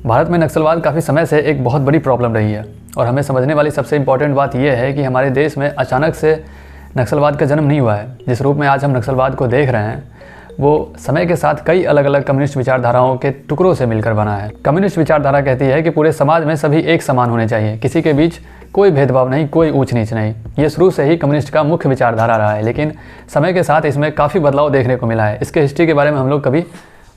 भारत में नक्सलवाद काफ़ी समय से एक बहुत बड़ी प्रॉब्लम रही है और हमें समझने वाली सबसे इम्पॉर्टेंट बात यह है कि हमारे देश में अचानक से नक्सलवाद का जन्म नहीं हुआ है। जिस रूप में आज हम नक्सलवाद को देख रहे हैं वो समय के साथ कई अलग अलग कम्युनिस्ट विचारधाराओं के टुकड़ों से मिलकर बना है। कम्युनिस्ट विचारधारा कहती है कि पूरे समाज में सभी एक समान होने चाहिए, किसी के बीच कोई भेदभाव नहीं, कोई ऊंच नीच नहीं। ये शुरू से ही कम्युनिस्ट का मुख्य विचारधारा रहा है, लेकिन समय के साथ इसमें काफ़ी बदलाव देखने को मिला है। इसके हिस्ट्री के बारे में हम लोग कभी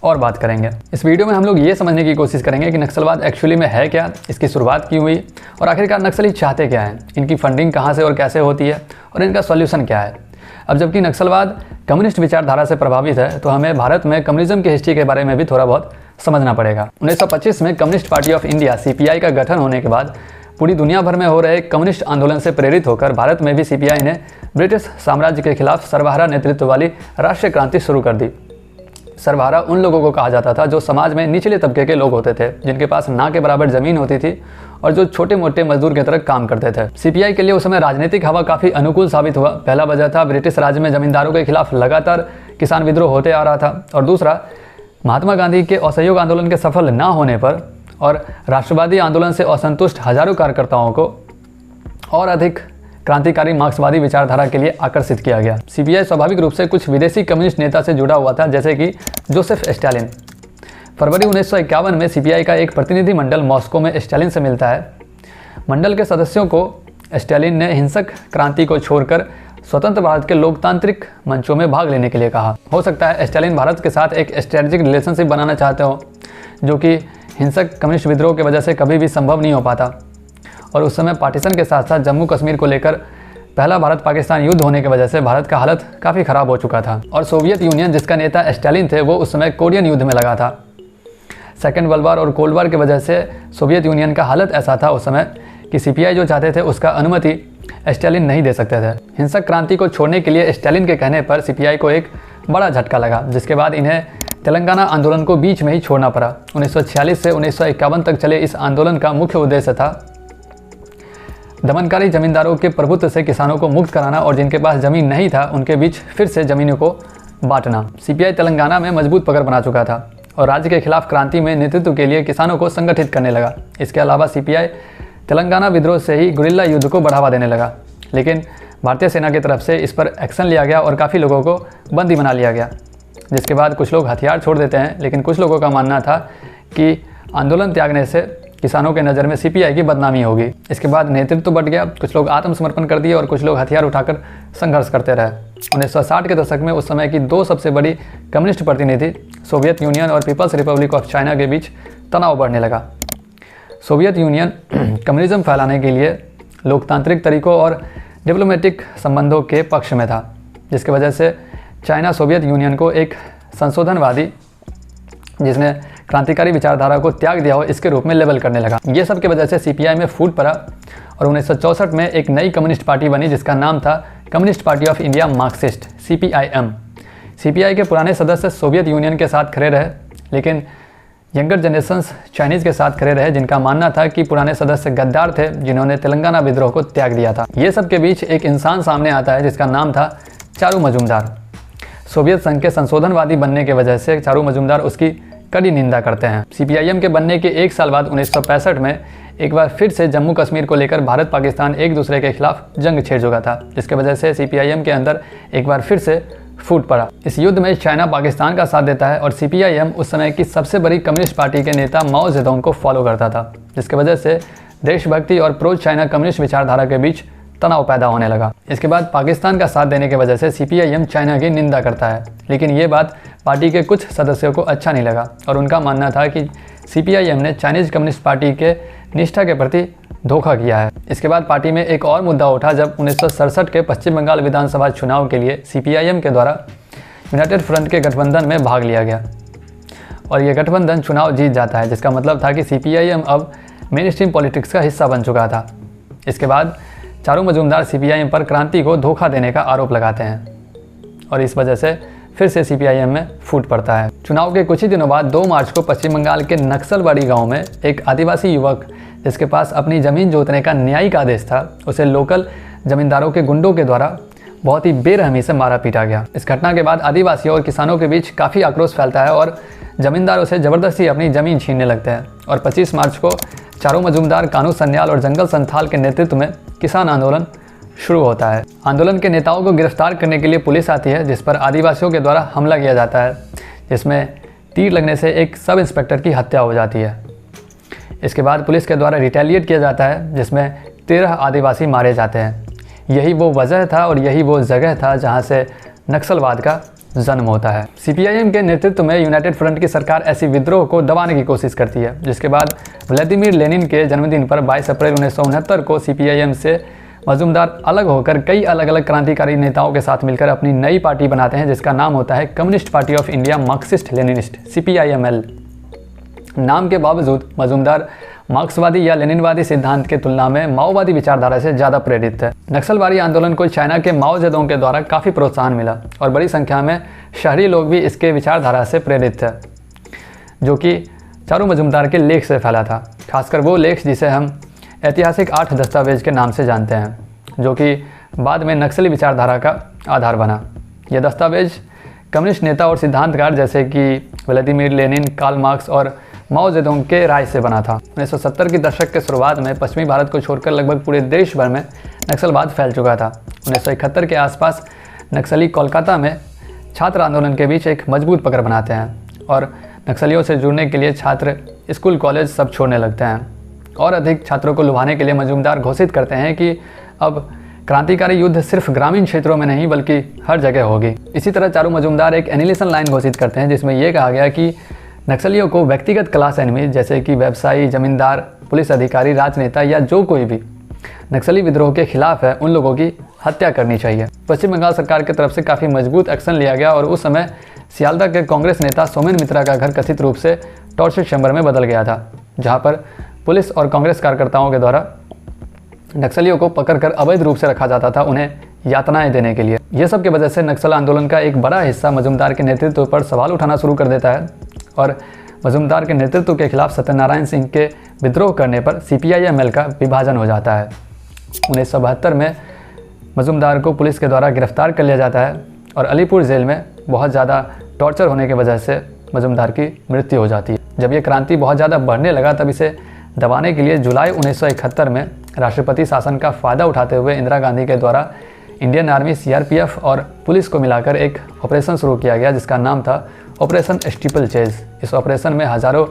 और बात करेंगे। इस वीडियो में हम लोग ये समझने की कोशिश करेंगे कि नक्सलवाद एक्चुअली में है क्या, इसकी शुरुआत क्यों हुई और आखिरकार नक्सली चाहते क्या हैं, इनकी फंडिंग कहाँ से और कैसे होती है और इनका सॉल्यूशन क्या है। अब जबकि नक्सलवाद कम्युनिस्ट विचारधारा से प्रभावित है तो हमें भारत में कम्युनिज्म की हिस्ट्री के बारे में भी थोड़ा बहुत समझना पड़ेगा। 1925 में communist party of India CPI का गठन होने के बाद पूरी दुनिया भर में हो रहे कम्युनिस्ट आंदोलन से प्रेरित होकर भारत में भी CPI ने ब्रिटिश साम्राज्य के खिलाफ सर्वहारा नेतृत्व वाली राष्ट्रीय क्रांति शुरू कर दी। सर्वहारा उन लोगों को कहा जाता था जो समाज में निचले तबके के लोग होते थे, जिनके पास ना के बराबर ज़मीन होती थी और जो छोटे मोटे मजदूर की तरह काम करते थे। CPI के लिए उस समय राजनीतिक हवा काफ़ी अनुकूल साबित हुआ। पहला वजह था ब्रिटिश राज में जमींदारों के खिलाफ लगातार किसान विद्रोह होते आ रहा था और दूसरा महात्मा गांधी के असहयोग आंदोलन के सफल न होने पर और राष्ट्रवादी आंदोलन से असंतुष्ट हजारों कार्यकर्ताओं को और अधिक क्रांतिकारी मार्क्सवादी विचारधारा के लिए आकर्षित किया गया। CPI स्वाभाविक रूप से कुछ विदेशी कम्युनिस्ट नेता से जुड़ा हुआ था, जैसे कि जोसेफ स्टालिन। फरवरी 1951 में CPI का एक प्रतिनिधि मंडल मॉस्को में स्टालिन से मिलता है। मंडल के सदस्यों को स्टालिन ने हिंसक क्रांति को छोड़कर स्वतंत्र भारत के लोकतांत्रिक मंचों में भाग लेने के लिए कहा। हो सकता है स्टालिन भारत के साथ एक स्ट्रेटेजिक रिलेशनशिप बनाना चाहते हो, जो कि हिंसक कम्युनिस्ट विद्रोह की वजह से कभी भी संभव नहीं हो पाता। और उस समय पार्टीशन के साथ साथ जम्मू कश्मीर को लेकर पहला भारत पाकिस्तान युद्ध होने की वजह से भारत का हालत काफ़ी ख़राब हो चुका था और सोवियत यूनियन, जिसका नेता स्टालिन थे, वो उस समय कोरियन युद्ध में लगा था। सेकेंड वर्ल्ड वार और कोल्ड वार की वजह से सोवियत यूनियन का हालत ऐसा था उस समय कि CPI जो चाहते थे उसका अनुमति स्टालिन नहीं दे सकते थे। हिंसक क्रांति को छोड़ने के लिए स्टालिन के कहने पर CPI को एक बड़ा झटका लगा, जिसके बाद इन्हें तेलंगाना आंदोलन को बीच में ही छोड़ना पड़ा। 1946 से 1951 तक चले इस आंदोलन का मुख्य उद्देश्य था दमनकारी जमींदारों के प्रभुत्व से किसानों को मुक्त कराना और जिनके पास ज़मीन नहीं था उनके बीच फिर से ज़मीनों को बांटना। CPI तेलंगाना में मजबूत पकड़ बना चुका था और राज्य के खिलाफ क्रांति में नेतृत्व के लिए किसानों को संगठित करने लगा। इसके अलावा CPI तेलंगाना विद्रोह से ही गुरिल्ला युद्ध को बढ़ावा देने लगा, लेकिन भारतीय सेना की तरफ से इस पर एक्शन लिया गया और काफ़ी लोगों को बंदी बना लिया गया, जिसके बाद कुछ लोग हथियार छोड़ देते हैं। लेकिन कुछ लोगों का मानना था कि आंदोलन त्यागने से किसानों के नज़र में CPI की बदनामी होगी। इसके बाद नेतृत्व बढ़ गया, कुछ लोग आत्मसमर्पण कर दिए और कुछ लोग हथियार उठाकर संघर्ष करते रहे। 1960 के दशक में उस समय की दो सबसे बड़ी कम्युनिस्ट प्रतिनिधि सोवियत यूनियन और पीपल्स रिपब्लिक ऑफ चाइना के बीच तनाव बढ़ने लगा। सोवियत यूनियन कम्युनिज्म फैलाने के लिए लोकतांत्रिक तरीकों और डिप्लोमेटिक संबंधों के पक्ष में था, जिसकी वजह से चाइना सोवियत यूनियन को एक संशोधनवादी, जिसने क्रांतिकारी विचारधारा को त्याग दिया हो, इसके रूप में लेबल करने लगा। ये सब की वजह से CPI में फूट पड़ा और 1964 में एक नई कम्युनिस्ट पार्टी बनी जिसका नाम था communist party of India Marxist, CPIM। CPI के पुराने सदस्य सोवियत यूनियन के साथ खड़े रहे, लेकिन यंगर जनरेशंस चाइनीज़ के साथ खड़े रहे, जिनका मानना था कि पुराने सदस्य गद्दार थे जिन्होंने तेलंगाना विद्रोह को त्याग दिया था। ये सब के बीच एक इंसान सामने आता है जिसका नाम था चारू मजूमदार। सोवियत संघ के संशोधनवादी बनने की वजह से चारू मजूमदार उसकी कड़ी निंदा करते हैं। CPIM के बनने के एक साल बाद 1965 में एक बार फिर से जम्मू कश्मीर को लेकर भारत पाकिस्तान एक दूसरे के खिलाफ जंग छेड़ चुका था, जिसकी वजह से CPIM के अंदर एक बार फिर से फूट पड़ा। इस युद्ध में चाइना पाकिस्तान का साथ देता है और CPIM उस समय की सबसे बड़ी कम्युनिस्ट पार्टी के नेता माओ जेडोंग को फॉलो करता था, जिसकी वजह से देशभक्ति और प्रो चाइना कम्युनिस्ट विचारधारा के बीच तनाव पैदा होने लगा। इसके बाद पाकिस्तान का साथ देने की वजह से CPIM चाइना की निंदा करता है, लेकिन ये बात पार्टी के कुछ सदस्यों को अच्छा नहीं लगा और उनका मानना था कि CPIM ने चाइनीज़ कम्युनिस्ट पार्टी के निष्ठा के प्रति धोखा किया है। इसके बाद पार्टी में एक और मुद्दा उठा जब 1967 के पश्चिम बंगाल विधानसभा चुनाव के लिए CPIM के द्वारा यूनाइटेड फ्रंट के गठबंधन में भाग लिया गया और ये गठबंधन चुनाव जीत जाता है, जिसका मतलब था कि CPIM अब मेन स्ट्रीम पॉलिटिक्स का हिस्सा बन चुका था। इसके बाद चारू मजूमदार CPIM पर क्रांति को धोखा देने का आरोप लगाते हैं और इस वजह से फिर से CPIM में फूट पड़ता है। चुनाव के कुछ ही दिनों बाद 2 मार्च को पश्चिम बंगाल के नक्सलवाड़ी गांव में एक आदिवासी युवक, जिसके पास अपनी ज़मीन जोतने का न्यायिक आदेश था, उसे लोकल ज़मींदारों के गुंडों के द्वारा बहुत ही बेरहमी से मारा पीटा गया। इस घटना के बाद आदिवासियों और किसानों के बीच काफ़ी आक्रोश फैलता है और जमींदारों से ज़बरदस्ती अपनी ज़मीन छीनने लगते हैं और 25 मार्च को चारू मजूमदार, कानू सन्याल और जंगल संथाल के नेतृत्व में किसान आंदोलन शुरू होता है। आंदोलन के नेताओं को गिरफ्तार करने के लिए पुलिस आती है, जिस पर आदिवासियों के द्वारा हमला किया जाता है, जिसमें तीर लगने से एक सब इंस्पेक्टर की हत्या हो जाती है। इसके बाद पुलिस के द्वारा रिटेलिएट किया जाता है, जिसमें 13 आदिवासी मारे जाते हैं। यही वो वजह था और यही वो जगह था जहां से नक्सलवाद का जन्म होता है। सीपीआईएम के नेतृत्व में यूनाइटेड फ्रंट की सरकार ऐसी विद्रोह को दबाने की कोशिश करती है, जिसके बाद व्लादिमीर लेनिन के जन्मदिन पर 22 अप्रैल 1969 को सीपीआईएम से मजूमदार अलग होकर कई अलग अलग क्रांतिकारी नेताओं के साथ मिलकर अपनी नई पार्टी बनाते हैं, जिसका नाम होता है communist party of India Marxist Leninist CPIML। नाम के बावजूद मजूमदार मार्क्सवादी या लेनिनवादी सिद्धांत के तुलना में माओवादी विचारधारा से ज़्यादा प्रेरित है। नक्सलवादी आंदोलन को चाइना के माओ जेडोंग के द्वारा काफ़ी प्रोत्साहन मिला और बड़ी संख्या में शहरी लोग भी इसके विचारधारा से प्रेरित थे, जो कि चारू मजूमदार के लेख से फैला था। खासकर वो लेख जिसे हम ऐतिहासिक 8 दस्तावेज के नाम से जानते हैं, जो कि बाद में नक्सली विचारधारा का आधार बना। यह दस्तावेज कम्युनिस्ट नेता और सिद्धांतकार जैसे कि व्लादिमीर लेनिन, कार्ल मार्क्स और माओ जेडोंग के राय से बना था। 1970 के दशक के शुरुआत में पश्चिमी भारत को छोड़कर लगभग पूरे देश भर में नक्सलवाद फैल चुका था। 1971 के आसपास नक्सली कोलकाता में छात्र आंदोलन के बीच एक मजबूत पकड़ बनाते हैं और नक्सलियों से जुड़ने के लिए छात्र स्कूल कॉलेज सब छोड़ने लगते हैं और अधिक छात्रों को लुभाने के लिए मजूमदार घोषित करते हैं कि अब क्रांतिकारी युद्ध सिर्फ ग्रामीण क्षेत्रों में नहीं बल्कि हर जगह होगी। इसी तरह चारू मजूमदार एक एनिलेशन लाइन घोषित करते हैं, जिसमें यह कहा गया कि नक्सलियों को व्यक्तिगत क्लास एनिमी जैसे कि व्यवसायी, जमींदार, पुलिस अधिकारी, राजनेता या जो कोई भी नक्सली विद्रोह के खिलाफ है, उन लोगों की हत्या करनी चाहिए। पश्चिम बंगाल सरकार की तरफ से काफ़ी मजबूत एक्शन लिया गया और उस समय सियालदा के कांग्रेस नेता सोमेन मित्रा का घर कथित रूप से टॉर्चर चैम्बर में बदल गया था, जहां पर पुलिस और कांग्रेस कार्यकर्ताओं के द्वारा नक्सलियों को पकड़कर अवैध रूप से रखा जाता था, उन्हें यातनाएं देने के लिए। यह सब की वजह से नक्सल आंदोलन का एक बड़ा हिस्सा मजूमदार के नेतृत्व पर सवाल उठाना शुरू कर देता है और मजूमदार के नेतृत्व के खिलाफ सत्यनारायण सिंह के विद्रोह करने पर CPIML का विभाजन हो जाता है। 1972 में मजूमदार को पुलिस के द्वारा गिरफ्तार कर लिया जाता है और अलीपुर जेल में बहुत ज़्यादा टॉर्चर होने की वजह से मजूमदार की मृत्यु हो जाती है। जब ये क्रांति बहुत ज़्यादा बढ़ने लगा तब इसे दबाने के लिए जुलाई 1971 में राष्ट्रपति शासन का फ़ायदा उठाते हुए इंदिरा गांधी के द्वारा इंडियन आर्मी, CRPF और पुलिस को मिलाकर एक ऑपरेशन शुरू किया गया, जिसका नाम था ऑपरेशन स्टीपल चेज। इस ऑपरेशन में हज़ारों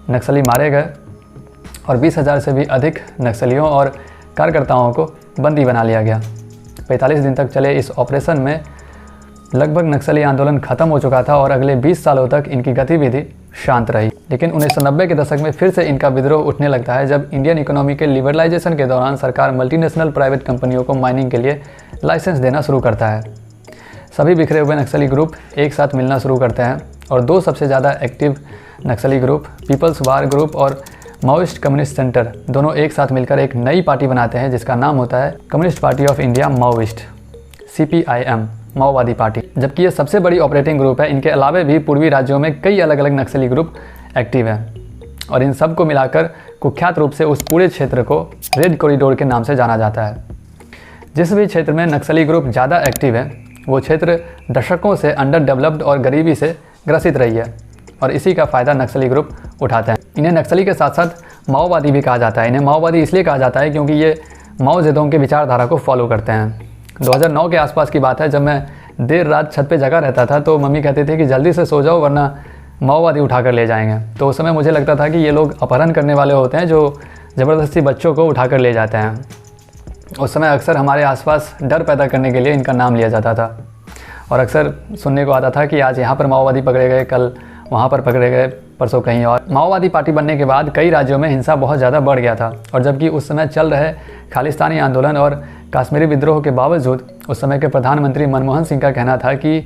नक्सली मारे गए और 20,000 से भी अधिक नक्सलियों और कार्यकर्ताओं को बंदी बना लिया गया। 45 दिन तक चले इस ऑपरेशन में लगभग नक्सली आंदोलन खत्म हो चुका था और अगले 20 सालों तक इनकी गतिविधि शांत रही। लेकिन 1990 के दशक में फिर से इनका विद्रोह उठने लगता है, जब इंडियन इकोनॉमी के लिबरलाइजेशन के दौरान सरकार मल्टीनेशनल प्राइवेट कंपनियों को माइनिंग के लिए लाइसेंस देना शुरू करता है। सभी बिखरे हुए नक्सली ग्रुप एक साथ मिलना शुरू करते हैं और दो सबसे ज़्यादा एक्टिव नक्सली ग्रुप, पीपल्स वार ग्रुप और माओइस्ट कम्युनिस्ट सेंटर, दोनों एक साथ मिलकर एक नई पार्टी बनाते हैं, जिसका नाम होता है communist party of India Maoist, CPIM, माओवादी पार्टी। जबकि ये सबसे बड़ी ऑपरेटिंग ग्रुप है। इनके अलावा भी पूर्वी राज्यों में कई अलग अलग नक्सली ग्रुप एक्टिव हैं और इन सब को मिलाकर कुख्यात रूप से उस पूरे क्षेत्र को रेड कॉरिडोर के नाम से जाना जाता है। जिस भी क्षेत्र में नक्सली ग्रुप ज़्यादा एक्टिव है, वो क्षेत्र दशकों से अंडर डेवलप्ड और गरीबी से ग्रसित रही है और इसी का फ़ायदा नक्सली ग्रुप उठाते हैं। इन्हें नक्सली के साथ साथ माओवादी भी कहा जाता है। इन्हें माओवादी इसलिए कहा जाता है क्योंकि ये माओ जेडोंग के विचारधारा को फॉलो करते हैं। 2009 के आसपास की बात है, जब मैं देर रात छत पे जगा रहता था तो मम्मी कहती थी कि जल्दी से सो जाओ वरना माओवादी उठा कर ले जाएंगे। तो उस समय मुझे लगता था कि ये लोग अपहरण करने वाले होते हैं जो ज़बरदस्ती बच्चों को उठा कर ले जाते हैं। उस समय अक्सर हमारे आसपास डर पैदा करने के लिए इनका नाम लिया जाता था और अक्सर सुनने को आता था कि आज यहाँ पर माओवादी पकड़े गए, कल वहाँ पर पकड़े गए, परसों कहीं और। माओवादी पार्टी बनने के बाद कई राज्यों में हिंसा बहुत ज़्यादा बढ़ गया था और जबकि उस समय चल रहे खालिस्तानी आंदोलन और कश्मीरी विद्रोह के बावजूद उस समय के प्रधानमंत्री मनमोहन सिंह का कहना था कि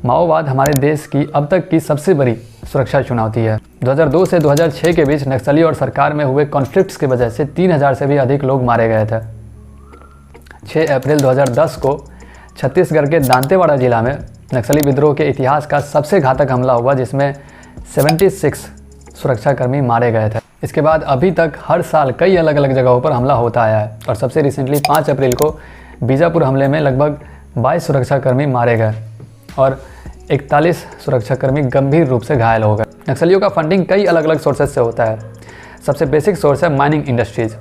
माओवाद हमारे देश की अब तक की सबसे बड़ी सुरक्षा चुनौती है। 2002 से 2006 के बीच नक्सली और सरकार में हुए कॉन्फ्लिक्ट्स की वजह से 3000 से भी अधिक लोग मारे गए थे। 6 अप्रैल 2010 को छत्तीसगढ़ के दांतेवाड़ा जिला में नक्सली विद्रोह के इतिहास का सबसे घातक हमला हुआ, जिसमें 76 सुरक्षाकर्मी मारे गए थे। इसके बाद अभी तक हर साल कई अलग अलग जगहों पर हमला होता आया है और सबसे रिसेंटली 5 अप्रैल को बीजापुर हमले में लगभग 22 सुरक्षाकर्मी मारे गए और 41 सुरक्षाकर्मी गंभीर रूप से घायल हो गए। नक्सलियों का फंडिंग कई अलग अलग सोर्सेज से होता है। सबसे बेसिक सोर्स है माइनिंग इंडस्ट्रीज।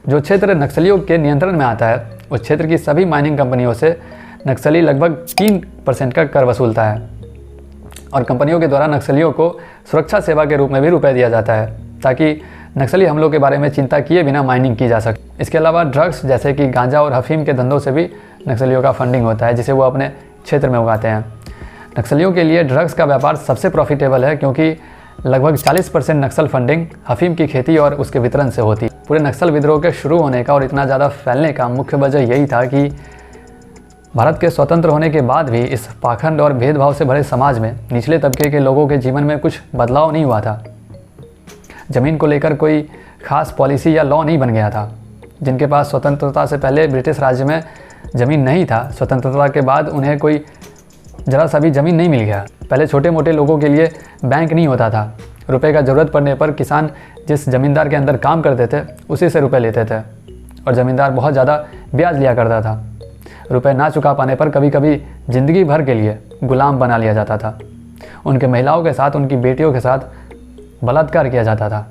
जो क्षेत्र नक्सलियों के नियंत्रण में आता है उस क्षेत्र की सभी माइनिंग कंपनियों से नक्सली लगभग 3% का कर वसूलता है और कंपनियों के द्वारा नक्सलियों को सुरक्षा सेवा के रूप में भी रुपए दिया जाता है ताकि नक्सली हमलों के बारे में चिंता किए बिना माइनिंग की जा सके। इसके अलावा ड्रग्स जैसे कि गांजा और अफीम के धंधों से भी नक्सलियों का फंडिंग होता है जिसे वो अपने क्षेत्र में उगाते हैं। नक्सलियों के लिए ड्रग्स का व्यापार सबसे प्रॉफिटेबल है क्योंकि लगभग 40% नक्सल फंडिंग अफीम की खेती और उसके वितरण से होती है। पूरे नक्सल विद्रोह के शुरू होने का और इतना ज़्यादा फैलने का मुख्य वजह यही था कि भारत के स्वतंत्र होने के बाद भी इस पाखंड और भेदभाव से भरे समाज में निचले तबके के लोगों के जीवन में कुछ बदलाव नहीं हुआ था। ज़मीन को लेकर कोई खास पॉलिसी या लॉ नहीं बन गया था। जिनके पास स्वतंत्रता से पहले ब्रिटिश राज्य में ज़मीन नहीं था, स्वतंत्रता के बाद उन्हें कोई ज़रा सा भी ज़मीन नहीं मिल गया। पहले छोटे मोटे लोगों के लिए बैंक नहीं होता था। रुपए का ज़रूरत पड़ने पर किसान जिस ज़मींदार के अंदर काम करते थे उसी से रुपए लेते थे और ज़मींदार बहुत ज़्यादा ब्याज लिया करता था। रुपए ना चुका पाने पर कभी कभी ज़िंदगी भर के लिए गुलाम बना लिया जाता था। उनके महिलाओं के साथ, उनकी बेटियों के साथ बलात्कार किया जाता था।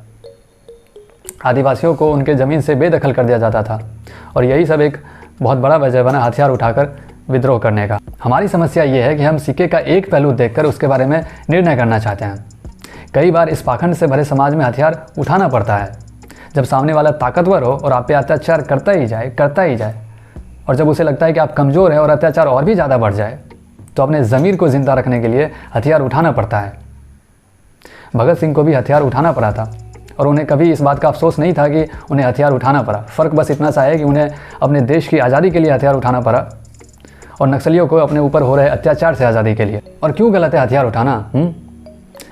आदिवासियों को उनके ज़मीन से बेदखल कर दिया जाता था और यही सब एक बहुत बड़ा वजह बना हथियार उठाकर विद्रोह करने का। हमारी समस्या ये है कि हम सिक्के का एक पहलू देखकर उसके बारे में निर्णय करना चाहते हैं। कई बार इस पाखंड से भरे समाज में हथियार उठाना पड़ता है जब सामने वाला ताकतवर हो और आप पे अत्याचार करता ही जाए और जब उसे लगता है कि आप कमज़ोर हैं और अत्याचार और भी ज़्यादा बढ़ जाए तो अपने ज़मीर को ज़िंदा रखने के लिए हथियार उठाना पड़ता है। भगत सिंह को भी हथियार उठाना पड़ा था और उन्हें कभी इस बात का अफसोस नहीं था कि उन्हें हथियार उठाना पड़ा। फ़र्क बस इतना सा है कि उन्हें अपने देश की आज़ादी के लिए हथियार उठाना पड़ा और नक्सलियों को अपने ऊपर हो रहे अत्याचार से आज़ादी के लिए। और क्यों गलत है हथियार उठाना?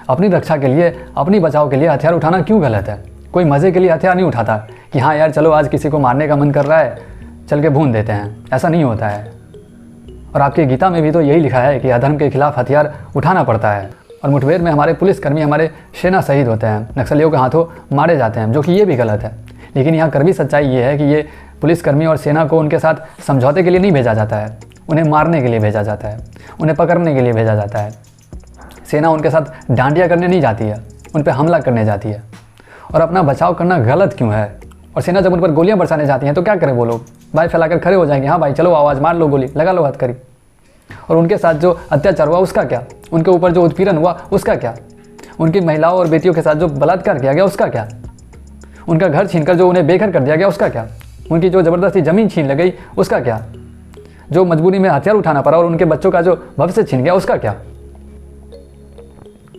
अपनी रक्षा के लिए, अपनी बचाव के लिए हथियार उठाना क्यों गलत है? कोई मज़े के लिए हथियार नहीं उठाता कि हाँ यार चलो आज किसी को मारने का मन कर रहा है, चल के भून देते हैं। ऐसा नहीं होता है। और आपके गीता में भी तो यही लिखा है कि अधर्म के खिलाफ हथियार उठाना पड़ता है। और मुठभेड़ में हमारे पुलिसकर्मी, हमारे सेना शहीद होते हैं, नक्सलियों के हाथों मारे जाते हैं, जो कि ये भी गलत है। लेकिन यहाँ कड़वी सच्चाई ये है कि ये पुलिसकर्मी और सेना को उनके साथ समझौते के लिए नहीं भेजा जाता है, उन्हें मारने के लिए भेजा जाता है, उन्हें पकड़ने के लिए भेजा जाता है। सेना उनके साथ डांडिया करने नहीं जाती है, उन पर हमला करने जाती है। और अपना बचाव करना गलत क्यों है? और सेना जब उन पर गोलियां बरसाने जाती हैं तो क्या करें वो लोग? भाई फैलाकर खड़े हो जाएंगे, हाँ भाई चलो आवाज़ मार लो, गोली लगा लो हथकड़ी। और उनके साथ जो अत्याचार हुआ उसका क्या? उनके ऊपर जो उत्पीड़न हुआ उसका क्या? उनकी महिलाओं और बेटियों के साथ जो बलात्कार किया गया उसका क्या? उनका घर छीनकर जो उन्हें बेघर कर दिया गया उसका क्या? उनकी जो ज़बरदस्ती ज़मीन छीन ली गई उसका क्या? जो मजबूरी में हथियार उठाना पड़ा और उनके बच्चों का जो भविष्य छीन गया उसका क्या?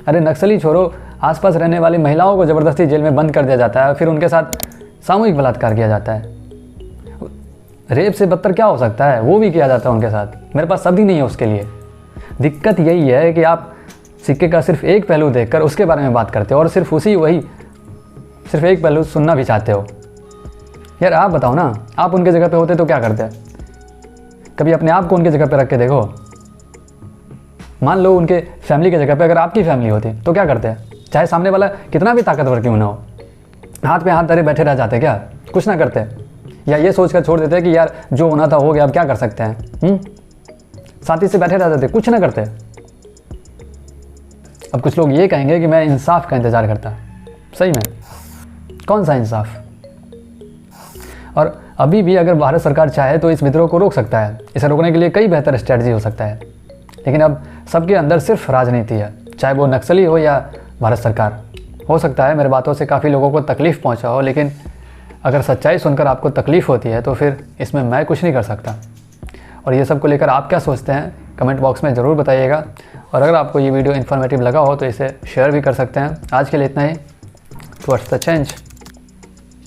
अरे नक्सली छोड़ो, आसपास रहने वाली महिलाओं को ज़बरदस्ती जेल में बंद कर दिया जाता है, फिर उनके साथ सामूहिक बलात्कार किया जाता है। रेप से बदतर क्या हो सकता है? वो भी किया जाता है उनके साथ। मेरे पास शब्द ही नहीं है उसके लिए। दिक्कत यही है कि आप सिक्के का सिर्फ एक पहलू देखकर उसके बारे में बात करते हो और सिर्फ एक पहलू सुनना भी चाहते हो। यार आप बताओ ना, आप उनके जगह पे होते तो क्या करते? कभी अपने आप को उनके जगह पे रख के देखो। मान लो उनके फैमिली की जगह पे अगर आपकी फैमिली होती तो क्या करते? चाहे सामने वाला कितना भी ताकतवर क्यों ना हो, हाथ पे हाथ धरे बैठे रह जाते क्या? कुछ ना करते? या ये सोचकर छोड़ देते कि यार जो होना था हो गया, अब क्या कर सकते हैं? साथी से बैठे रह जाते, कुछ ना करते। अब कुछ लोग ये कहेंगे कि मैं इंसाफ का इंतजार करता। सही में कौन सा इंसाफ? और अभी भी अगर भारत सरकार चाहे तो इस विद्रोह को रोक सकता है। इसे रोकने के लिए कई बेहतर स्ट्रेटजी हो सकता है, लेकिन अब सबके अंदर सिर्फ राजनीति है, चाहे वो नक्सली हो या भारत सरकार। हो सकता है मेरे बातों से काफ़ी लोगों को तकलीफ़ पहुंचा हो, लेकिन अगर सच्चाई सुनकर आपको तकलीफ़ होती है तो फिर इसमें मैं कुछ नहीं कर सकता। और ये सब को लेकर आप क्या सोचते हैं कमेंट बॉक्स में ज़रूर बताइएगा। और अगर आपको ये वीडियो इन्फॉर्मेटिव लगा हो तो इसे शेयर भी कर सकते हैं। आज के लिए इतना ही। Towards the change.